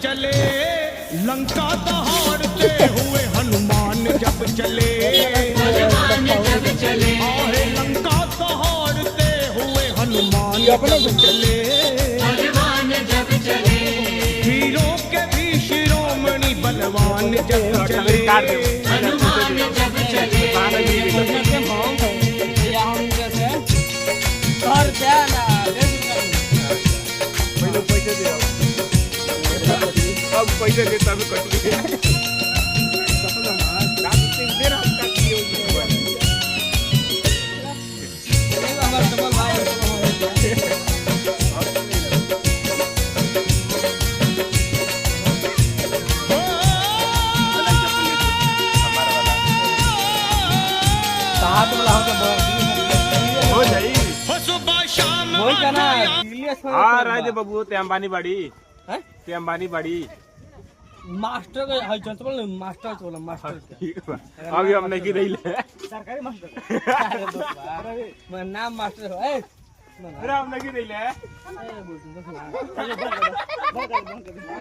चले लंका दहाड़ते हुए हनुमान जब चले आहे लंका दहाड़ते हुए हनुमान जब चले वीरों के भी शिरोमणि बलवान जब चले पैसे देता भी कट हाँ राजे बाबू ते अंबानी बाड़ी ते अंबानी बाड़ी मास्टर का हाई चलते बोल मास्टर बोला मास्टर अभी हम नहीं की रही ले सरकारी मास्टर मैं नाम मास्टर हो ए अरे हम नहीं की रही ले